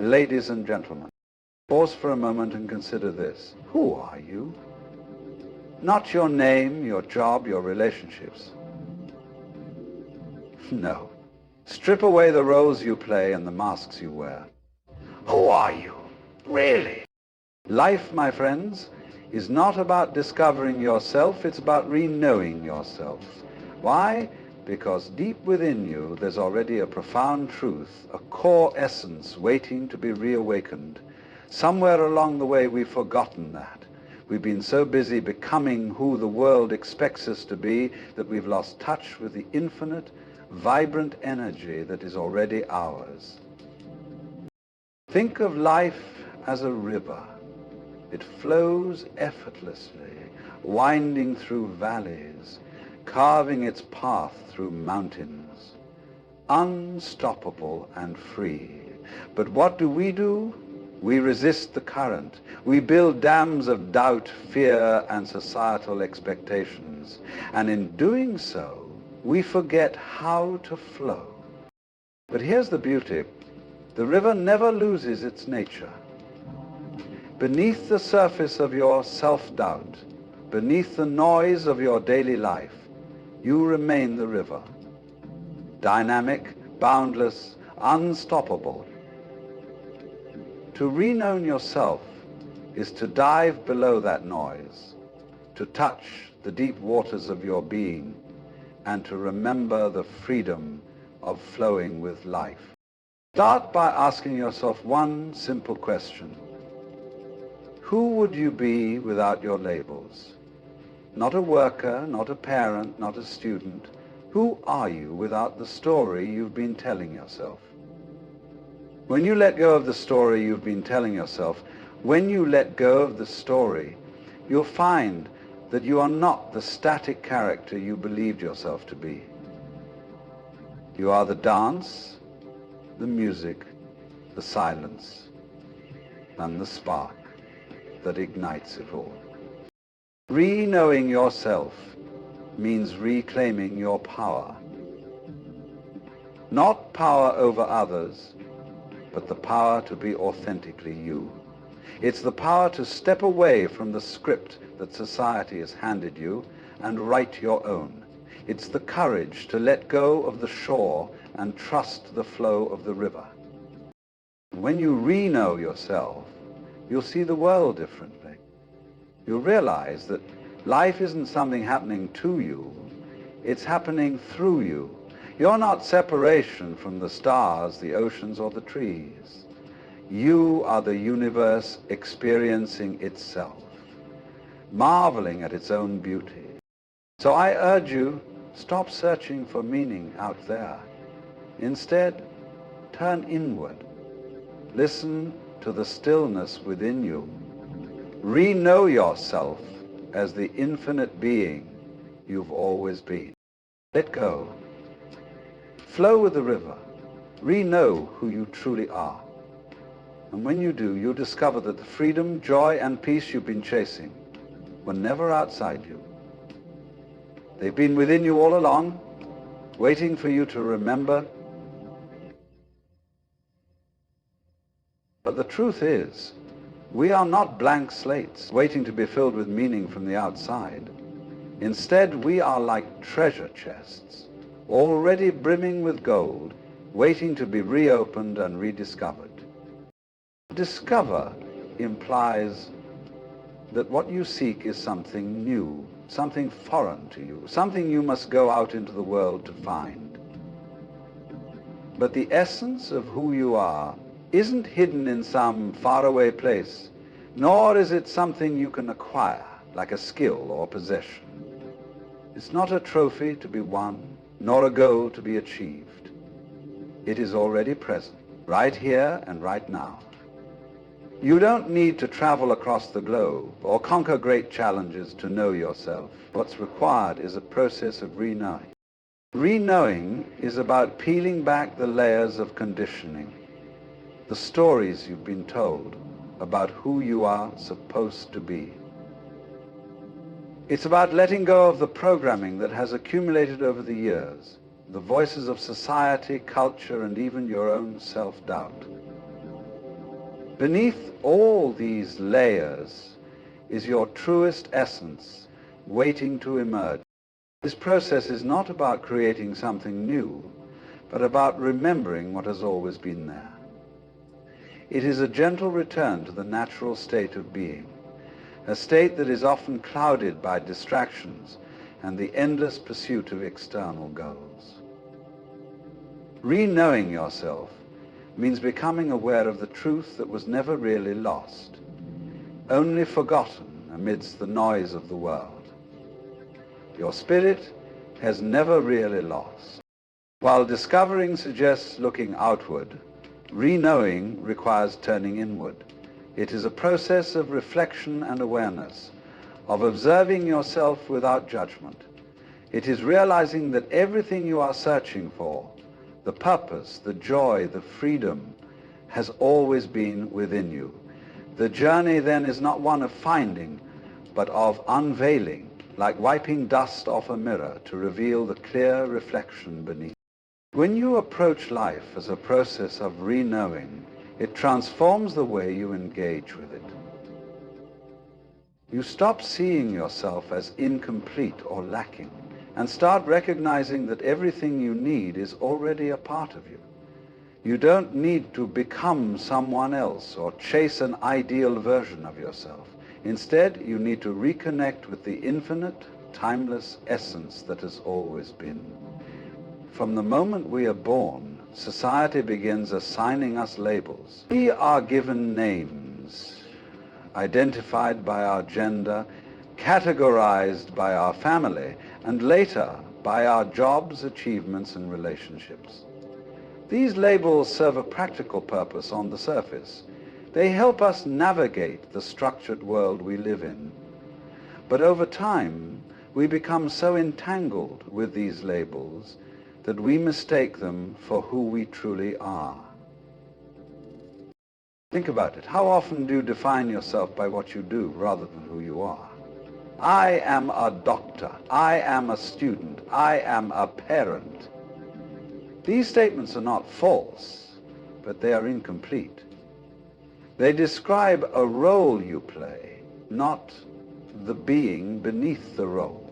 Ladies and gentlemen, pause for a moment and consider this. Who are you? Not your name, your job, your relationships. No. Strip away the roles you play and the masks you wear. Who are you? Really? Life, my friends, is not about discovering yourself, it's about re-knowing yourself. Why? Because deep within you there's already a profound truth, a core essence waiting to be reawakened. Somewhere along the way we've forgotten that. We've been so busy becoming who the world expects us to be that we've lost touch with the infinite, vibrant energy that is already ours. Think of life as a river. It flows effortlessly, winding through valleys, carving its path through mountains, unstoppable and free. But what do? We resist the current. We build dams of doubt, fear, and societal expectations. And in doing so, we forget how to flow. But here's the beauty. The river never loses its nature. Beneath the surface of your self-doubt, beneath the noise of your daily life, you remain the river. Dynamic, boundless, unstoppable. To reknown yourself is to dive below that noise, to touch the deep waters of your being, and to remember the freedom of flowing with life. Start by asking yourself one simple question. Who would you be without your labels? Not a worker, not a parent, not a student. Who are you without the story you've been telling yourself? When you let go of the story you've been telling yourself, when you let go of the story, you'll find that you are not the static character you believed yourself to be. You are the dance, the music, the silence, and the spark that ignites it all. Re-knowing yourself means reclaiming your power. Not power over others, but the power to be authentically you. It's the power to step away from the script that society has handed you and write your own. It's the courage to let go of the shore and trust the flow of the river. When you re-know yourself, you'll see the world differently. You'll realize that life isn't something happening to you, it's happening through you. You're not separation from the stars, the oceans, or the trees. You are the universe experiencing itself, marveling at its own beauty. So I urge you, stop searching for meaning out there. Instead, turn inward. Listen to the stillness within you. Re-know yourself as the infinite being you've always been. Let go. Flow with the river. Re-know who you truly are. And when you do, you'll discover that the freedom, joy, and peace you've been chasing were never outside you. They've been within you all along, waiting for you to remember. But the truth is, we are not blank slates waiting to be filled with meaning from the outside. Instead, we are like treasure chests, already brimming with gold, waiting to be reopened and rediscovered. Discover implies that what you seek is something new, something foreign to you, something you must go out into the world to find. But the essence of who you are isn't hidden in some faraway place, nor is it something you can acquire, like a skill or possession. It's not a trophy to be won, nor a goal to be achieved. It is already present, right here and right now. You don't need to travel across the globe or conquer great challenges to know yourself. What's required is a process of re-knowing. Re-knowing is about peeling back the layers of conditioning, the stories you've been told about who you are supposed to be. It's about letting go of the programming that has accumulated over the years, the voices of society, culture, and even your own self-doubt. Beneath all these layers is your truest essence waiting to emerge. This process is not about creating something new, but about remembering what has always been there. It is a gentle return to the natural state of being, a state that is often clouded by distractions and the endless pursuit of external goals. Reknowing yourself means becoming aware of the truth that was never really lost, only forgotten amidst the noise of the world. Your spirit has never really lost. While discovering suggests looking outward, reknowing requires turning inward. It is a process of reflection and awareness, of observing yourself without judgment. It is realizing that everything you are searching for, the purpose, the joy, the freedom, has always been within you. The journey then is not one of finding, but of unveiling, like wiping dust off a mirror to reveal the clear reflection beneath. When you approach life as a process of reknowing, it transforms the way you engage with it. You stop seeing yourself as incomplete or lacking, and start recognizing that everything you need is already a part of you. You don't need to become someone else or chase an ideal version of yourself. Instead, you need to reconnect with the infinite, timeless essence that has always been. From the moment we are born, society begins assigning us labels. We are given names, identified by our gender, categorized by our family, and later by our jobs, achievements, and relationships. These labels serve a practical purpose on the surface. They help us navigate the structured world we live in. But over time, we become so entangled with these labels that we mistake them for who we truly are. Think about it. How often do you define yourself by what you do rather than who you are? I am a doctor. I am a student. I am a parent. These statements are not false, but they are incomplete. They describe a role you play, not the being beneath the role.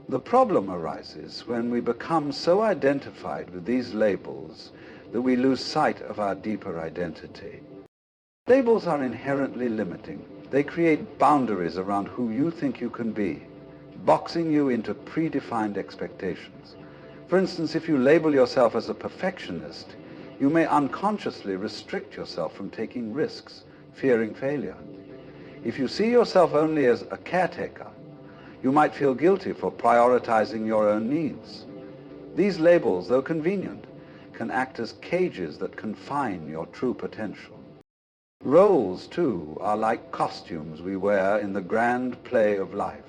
The problem arises when we become so identified with these labels that we lose sight of our deeper identity. Labels are inherently limiting. They create boundaries around who you think you can be, boxing you into predefined expectations. For instance, if you label yourself as a perfectionist, you may unconsciously restrict yourself from taking risks, fearing failure. If you see yourself only as a caretaker, you might feel guilty for prioritizing your own needs. These labels, though convenient, can act as cages that confine your true potential. Roles, too, are like costumes we wear in the grand play of life.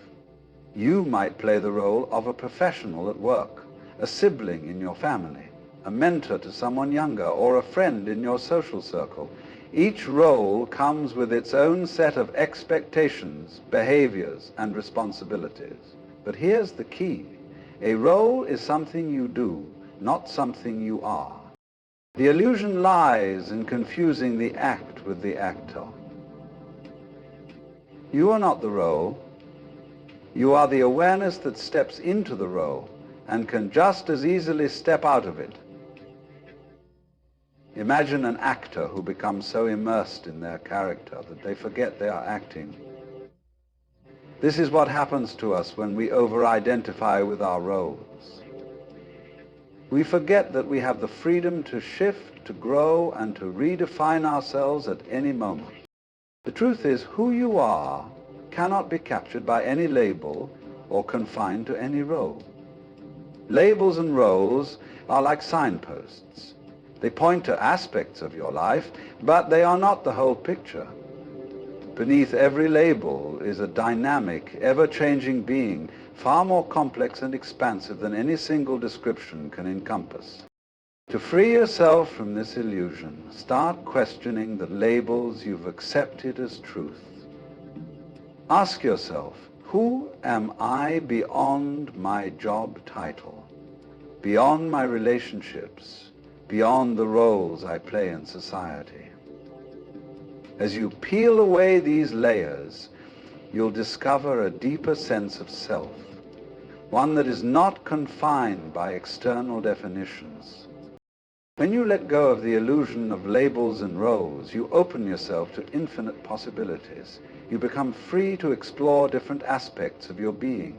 You might play the role of a professional at work, a sibling in your family, a mentor to someone younger, or a friend in your social circle. Each role comes with its own set of expectations, behaviors, and responsibilities. But here's the key. A role is something you do, not something you are. The illusion lies in confusing the act with the actor. You are not the role. You are the awareness that steps into the role and can just as easily step out of it. Imagine an actor who becomes so immersed in their character that they forget they are acting. This is what happens to us when we over-identify with our roles. We forget that we have the freedom to shift, to grow, and to redefine ourselves at any moment. The truth is, who you are cannot be captured by any label or confined to any role. Labels and roles are like signposts. They point to aspects of your life, but they are not the whole picture. Beneath every label is a dynamic, ever-changing being, far more complex and expansive than any single description can encompass. To free yourself from this illusion, start questioning the labels you've accepted as truth. Ask yourself, who am I beyond my job title, beyond my relationships, beyond the roles I play in society? As you peel away these layers, you'll discover a deeper sense of self, one that is not confined by external definitions. When you let go of the illusion of labels and roles, you open yourself to infinite possibilities. You become free to explore different aspects of your being,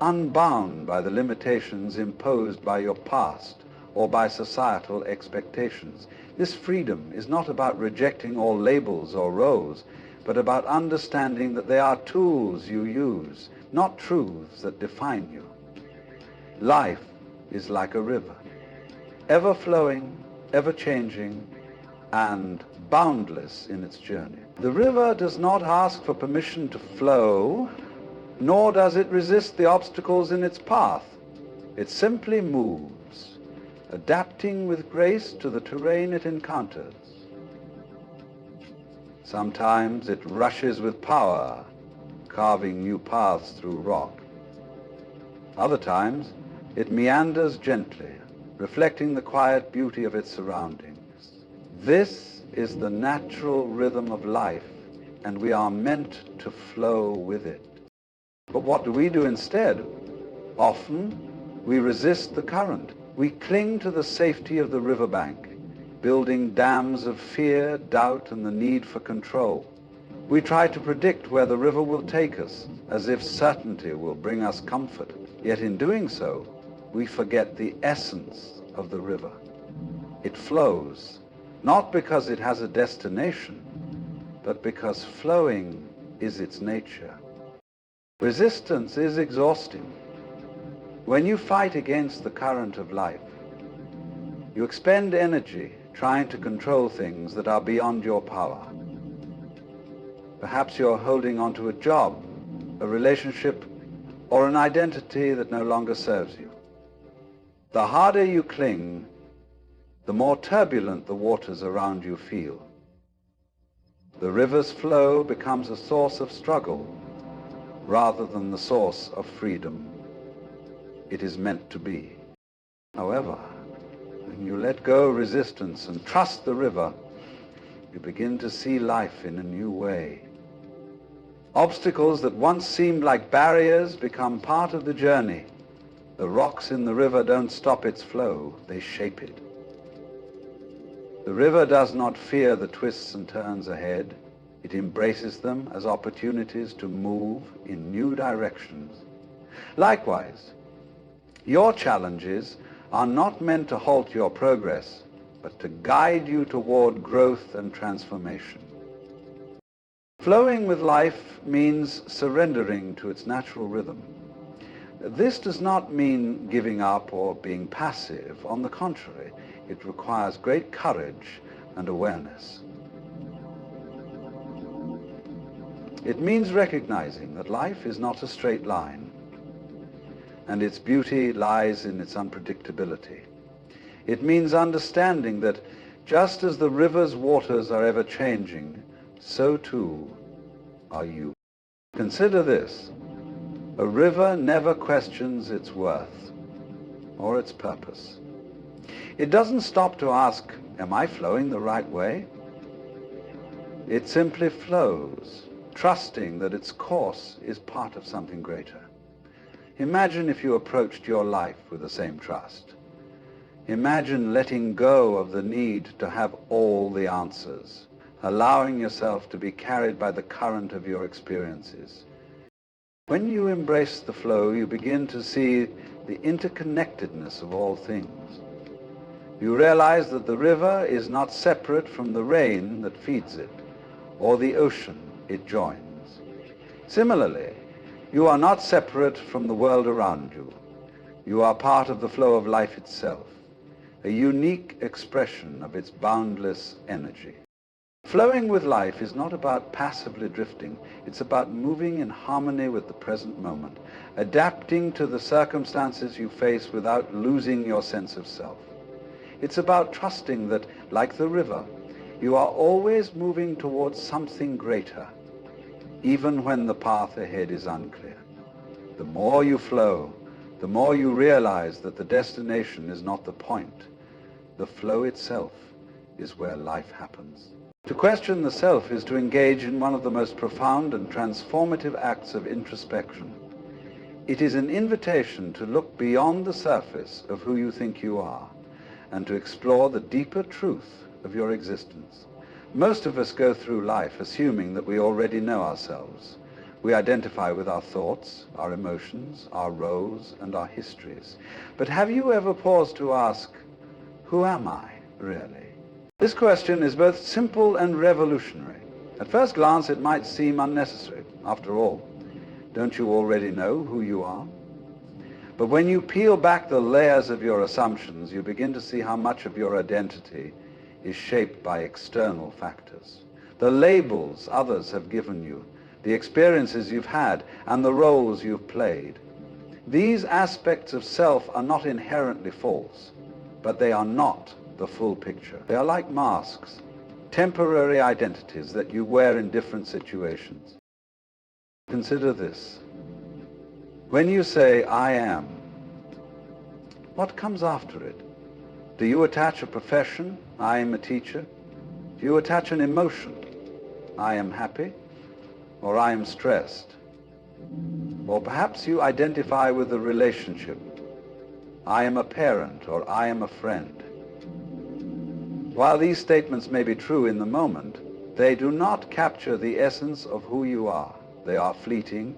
unbound by the limitations imposed by your past or by societal expectations. This freedom is not about rejecting all labels or roles, but about understanding that they are tools you use, not truths that define you. Life is like a river, ever flowing, ever changing, and boundless in its journey. The river does not ask for permission to flow, nor does it resist the obstacles in its path. It simply moves, adapting with grace to the terrain it encounters. Sometimes it rushes with power, carving new paths through rock. Other times it meanders gently, reflecting the quiet beauty of its surroundings. This is the natural rhythm of life, and we are meant to flow with it. But what do we do instead? Often we resist the current. We cling to the safety of the riverbank, building dams of fear, doubt, and the need for control. We try to predict where the river will take us, as if certainty will bring us comfort. Yet in doing so, we forget the essence of the river. It flows, not because it has a destination, but because flowing is its nature. Resistance is exhausting. When you fight against the current of life, you expend energy trying to control things that are beyond your power. Perhaps you're holding on to a job, a relationship, or an identity that no longer serves you. The harder you cling, the more turbulent the waters around you feel. The river's flow becomes a source of struggle rather than the source of freedom it is meant to be. However, when you let go of resistance and trust the river, you begin to see life in a new way. Obstacles that once seemed like barriers become part of the journey. The rocks in the river don't stop its flow, they shape it. The river does not fear the twists and turns ahead. It embraces them as opportunities to move in new directions. Likewise, your challenges are not meant to halt your progress, but to guide you toward growth and transformation. Flowing with life means surrendering to its natural rhythm. This does not mean giving up or being passive. On the contrary, it requires great courage and awareness. It means recognizing that life is not a straight line, and its beauty lies in its unpredictability. It means understanding that just as the river's waters are ever changing, so too are you. Consider this: a river never questions its worth or its purpose. It doesn't stop to ask, am I flowing the right way? It simply flows, trusting that its course is part of something greater. Imagine if you approached your life with the same trust. Imagine letting go of the need to have all the answers, allowing yourself to be carried by the current of your experiences. When you embrace the flow, you begin to see the interconnectedness of all things. You realize that the river is not separate from the rain that feeds it, or the ocean it joins. Similarly, you are not separate from the world around you. You are part of the flow of life itself, a unique expression of its boundless energy. Flowing with life is not about passively drifting. It's about moving in harmony with the present moment, adapting to the circumstances you face without losing your sense of self. It's about trusting that, like the river, you are always moving towards something greater, even when the path ahead is unclear. The more you flow, the more you realize that the destination is not the point. The flow itself is where life happens. To question the self is to engage in one of the most profound and transformative acts of introspection. It is an invitation to look beyond the surface of who you think you are and to explore the deeper truth of your existence. Most of us go through life assuming that we already know ourselves. We identify with our thoughts, our emotions, our roles, and our histories. But have you ever paused to ask, who am I, really? This question is both simple and revolutionary. At first glance, it might seem unnecessary. After all, don't you already know who you are? But when you peel back the layers of your assumptions, you begin to see how much of your identity is shaped by external factors. The labels others have given you, the experiences you've had, and the roles you've played. These aspects of self are not inherently false, but they are not the full picture. They are like masks, temporary identities that you wear in different situations. Consider this. When you say, I am, what comes after it? Do you attach a profession? I am a teacher. Do you attach an emotion? I am happy, or I am stressed. Or perhaps you identify with a relationship. I am a parent, or I am a friend. While these statements may be true in the moment, they do not capture the essence of who you are. They are fleeting,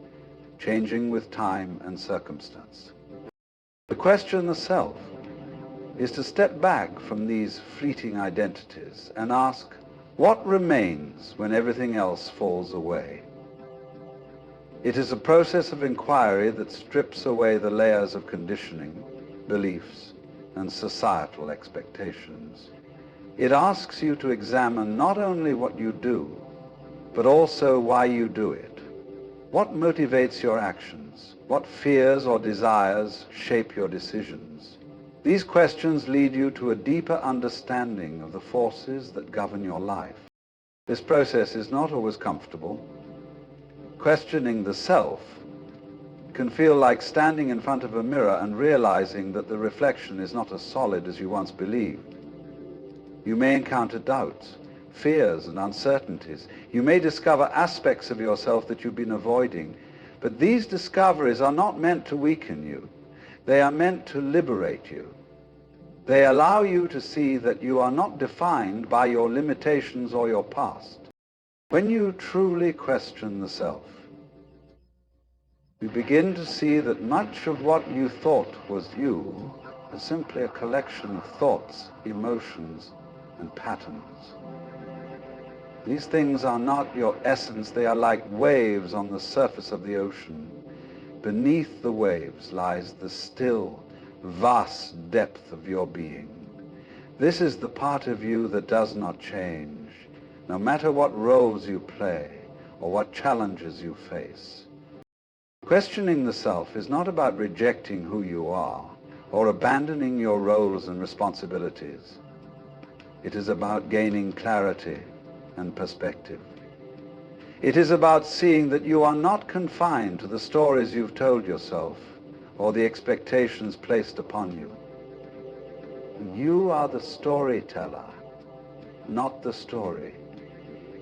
changing with time and circumstance. To question the self is to step back from these fleeting identities and ask, what remains when everything else falls away? It is a process of inquiry that strips away the layers of conditioning, beliefs, and societal expectations. It asks you to examine not only what you do, but also why you do it. What motivates your actions? What fears or desires shape your decisions? These questions lead you to a deeper understanding of the forces that govern your life. This process is not always comfortable. Questioning the self can feel like standing in front of a mirror and realizing that the reflection is not as solid as you once believed. You may encounter doubts, fears, and uncertainties. You may discover aspects of yourself that you've been avoiding. But these discoveries are not meant to weaken you. They are meant to liberate you. They allow you to see that you are not defined by your limitations or your past. When you truly question the self, you begin to see that much of what you thought was you is simply a collection of thoughts, emotions, and patterns. These things are not your essence. They are like waves on the surface of the ocean. Beneath the waves lies the still, vast depth of your being. This is the part of you that does not change, no matter what roles you play or what challenges you face. Questioning the self is not about rejecting who you are or abandoning your roles and responsibilities. It is about gaining clarity and perspective. It is about seeing that you are not confined to the stories you've told yourself or the expectations placed upon you. You are the storyteller, not the story.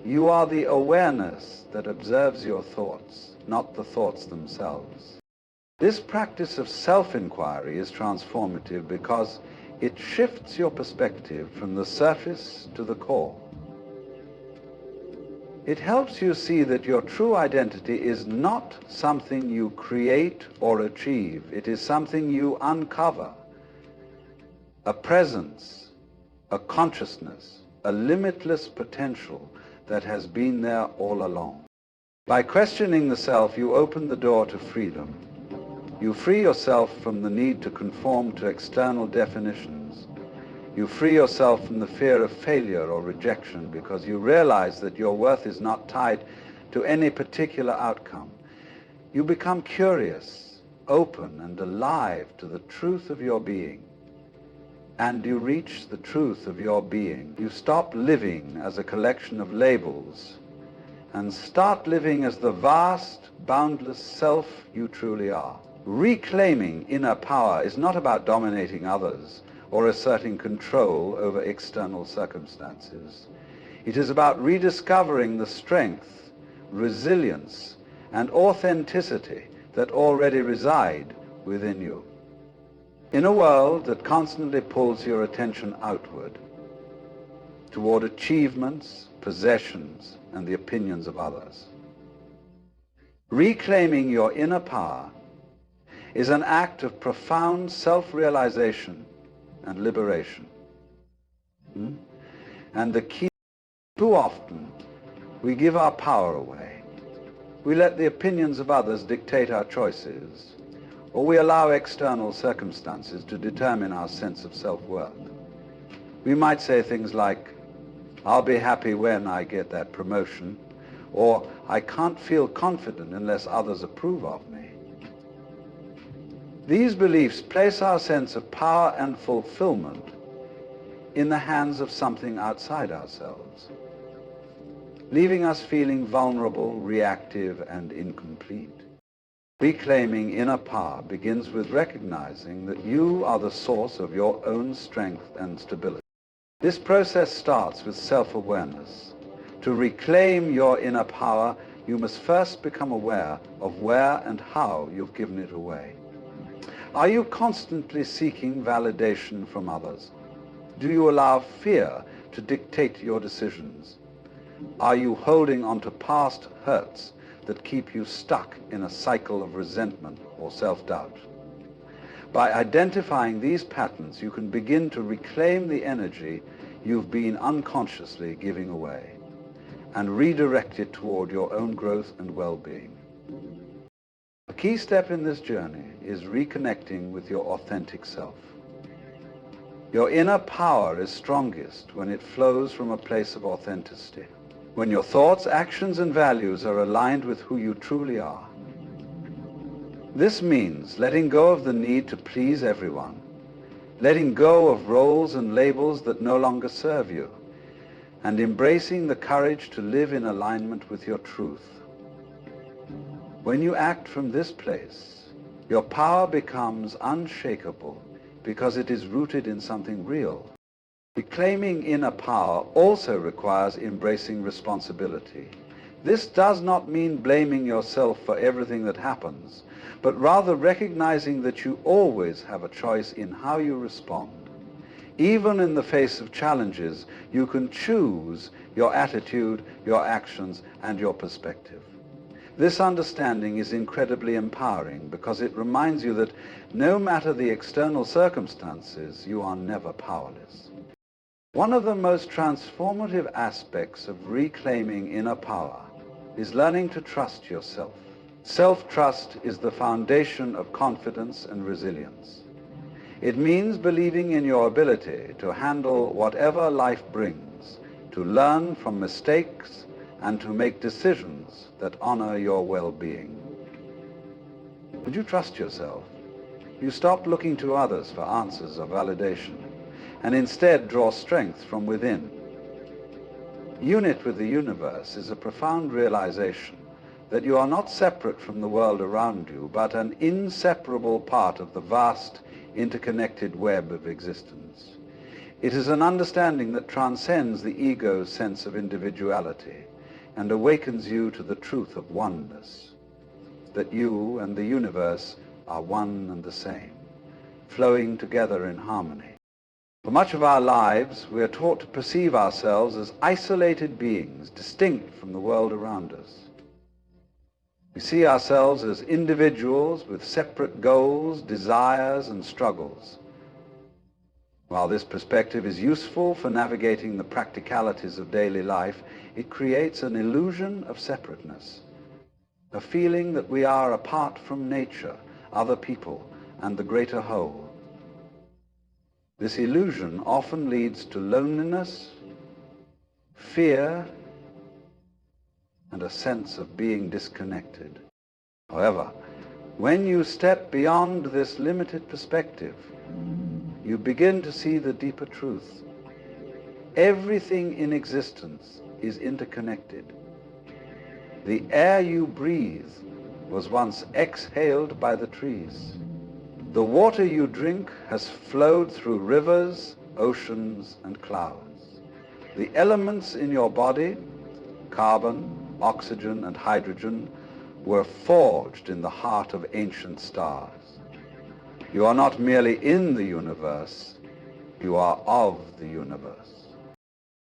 You are the awareness that observes your thoughts, not the thoughts themselves. This practice of self-inquiry is transformative because it shifts your perspective from the surface to the core. It helps you see that your true identity is not something you create or achieve. It is something you uncover. A presence, a consciousness, a limitless potential that has been there all along. By questioning the self, you open the door to freedom. You free yourself from the need to conform to external definitions. You free yourself from the fear of failure or rejection because you realize that your worth is not tied to any particular outcome. You become curious, open, and alive to the truth of your being. And you reach the truth of your being. You stop living as a collection of labels and start living as the vast, boundless self you truly are. Reclaiming inner power is not about dominating others or asserting control over external circumstances. It is about rediscovering the strength, resilience, and authenticity that already reside within you. In a world that constantly pulls your attention outward, toward achievements, possessions, and the opinions of others, reclaiming your inner power is an act of profound self-realization and liberation. And the key, too often, we give our power away. We let the opinions of others dictate our choices, or we allow external circumstances to determine our sense of self-worth. We might say things like, I'll be happy when I get that promotion, or I can't feel confident unless others approve of me. These beliefs place our sense of power and fulfillment in the hands of something outside ourselves, leaving us feeling vulnerable, reactive, and incomplete. Reclaiming inner power begins with recognizing that you are the source of your own strength and stability. This process starts with self-awareness. To reclaim your inner power, you must first become aware of where and how you've given it away. Are you constantly seeking validation from others? Do you allow fear to dictate your decisions? Are you holding on to past hurts that keep you stuck in a cycle of resentment or self-doubt? By identifying these patterns, you can begin to reclaim the energy you've been unconsciously giving away and redirect it toward your own growth and well-being. A key step in this journey is reconnecting with your authentic self. Your inner power is strongest when it flows from a place of authenticity, when your thoughts, actions, and values are aligned with who you truly are. This means letting go of the need to please everyone, letting go of roles and labels that no longer serve you, and embracing the courage to live in alignment with your truth. When you act from this place, your power becomes unshakable because it is rooted in something real. Reclaiming inner power also requires embracing responsibility. This does not mean blaming yourself for everything that happens, but rather recognizing that you always have a choice in how you respond. Even in the face of challenges, you can choose your attitude, your actions, and your perspective. This understanding is incredibly empowering because it reminds you that no matter the external circumstances, you are never powerless. One of the most transformative aspects of reclaiming inner power is learning to trust yourself. Self-trust is the foundation of confidence and resilience. It means believing in your ability to handle whatever life brings, to learn from mistakes, and to make decisions that honor your well-being. Would you trust yourself? You stop looking to others for answers or validation, and instead draw strength from within. Unit with the universe is a profound realization that you are not separate from the world around you, but an inseparable part of the vast, interconnected web of existence. It is an understanding that transcends the ego's sense of individuality and awakens you to the truth of oneness, that you and the universe are one and the same, flowing together in harmony. For much of our lives, we are taught to perceive ourselves as isolated beings, distinct from the world around us. We see ourselves as individuals with separate goals, desires, and struggles. While this perspective is useful for navigating the practicalities of daily life, it creates an illusion of separateness, a feeling that we are apart from nature, other people, and the greater whole. This illusion often leads to loneliness, fear, and a sense of being disconnected. However, when you step beyond this limited perspective, you begin to see the deeper truth. Everything in existence is interconnected. The air you breathe was once exhaled by the trees. The water you drink has flowed through rivers, oceans, and clouds. The elements in your body, carbon, oxygen, and hydrogen, were forged in the heart of ancient stars. You are not merely in the universe, you are of the universe.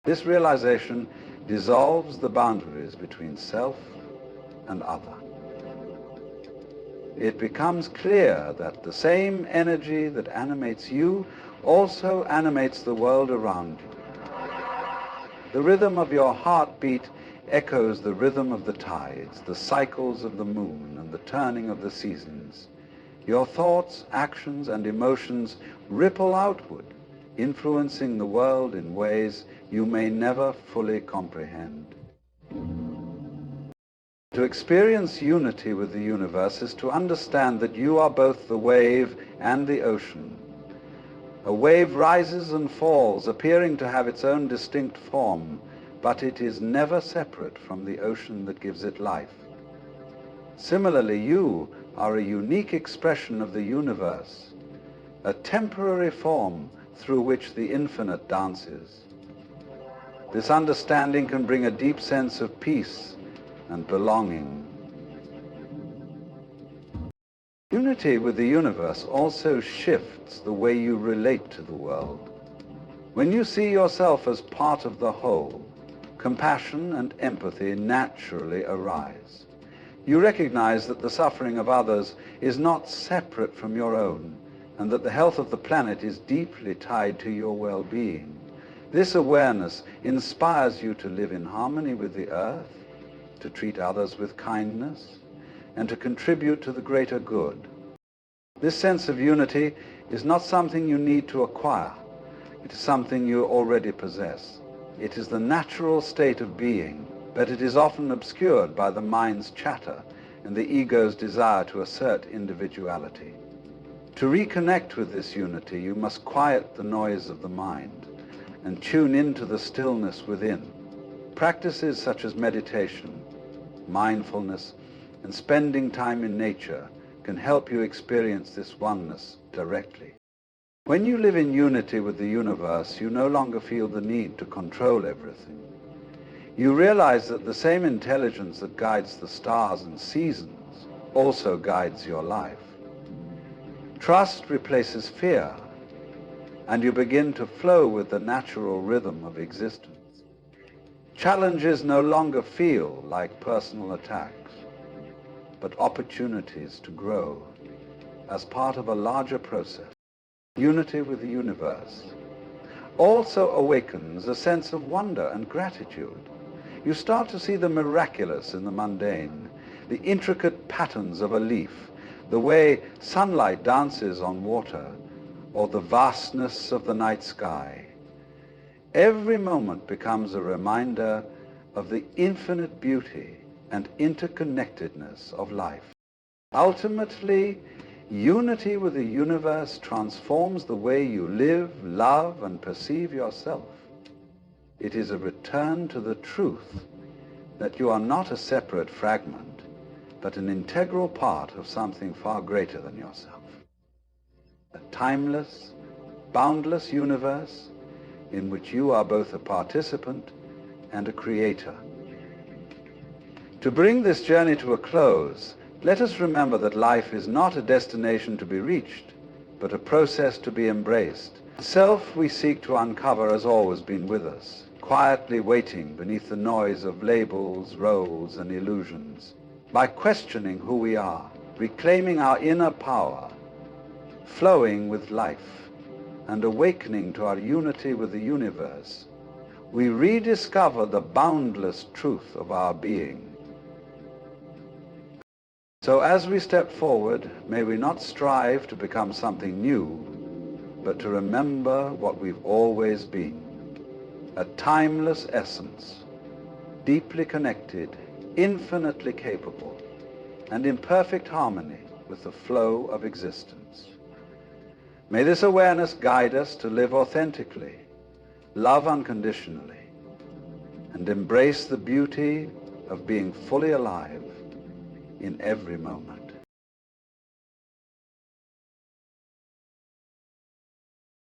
This realization dissolves the boundaries between self and other. It becomes clear that the same energy that animates you also animates the world around you. The rhythm of your heartbeat echoes the rhythm of the tides, the cycles of the moon, and the turning of the seasons. Your thoughts, actions, and emotions ripple outward, influencing the world in ways you may never fully comprehend. To experience unity with the universe is to understand that you are both the wave and the ocean. A wave rises and falls, appearing to have its own distinct form, but it is never separate from the ocean that gives it life. Similarly, you are a unique expression of the universe, a temporary form through which the infinite dances. This understanding can bring a deep sense of peace and belonging. Unity with the universe also shifts the way you relate to the world. When you see yourself as part of the whole, compassion and empathy naturally arise. You recognize that the suffering of others is not separate from your own, and that the health of the planet is deeply tied to your well-being. This awareness inspires you to live in harmony with the earth, to treat others with kindness, and to contribute to the greater good. This sense of unity is not something you need to acquire. It is something you already possess. It is the natural state of being, but it is often obscured by the mind's chatter and the ego's desire to assert individuality. To reconnect with this unity, you must quiet the noise of the mind and tune into the stillness within. Practices such as meditation, mindfulness, and spending time in nature can help you experience this oneness directly. When you live in unity with the universe, you no longer feel the need to control everything. You realize that the same intelligence that guides the stars and seasons also guides your life. Trust replaces fear, and you begin to flow with the natural rhythm of existence. Challenges no longer feel like personal attacks, but opportunities to grow as part of a larger process. Unity with the universe also awakens a sense of wonder and gratitude. You start to see the miraculous in the mundane, the intricate patterns of a leaf, the way sunlight dances on water, or the vastness of the night sky. Every moment becomes a reminder of the infinite beauty and interconnectedness of life. Ultimately, unity with the universe transforms the way you live, love, and perceive yourself. It is a return to the truth that you are not a separate fragment, but an integral part of something far greater than yourself. A timeless, boundless universe in which you are both a participant and a creator. To bring this journey to a close, let us remember that life is not a destination to be reached, but a process to be embraced. The self we seek to uncover has always been with us, quietly waiting beneath the noise of labels, roles, and illusions. By questioning who we are, reclaiming our inner power, flowing with life, and awakening to our unity with the universe, we rediscover the boundless truth of our being. So as we step forward, may we not strive to become something new, but to remember what we've always been, a timeless essence, deeply connected, infinitely capable, and in perfect harmony with the flow of existence. May this awareness guide us to live authentically, love unconditionally, and embrace the beauty of being fully alive in every moment.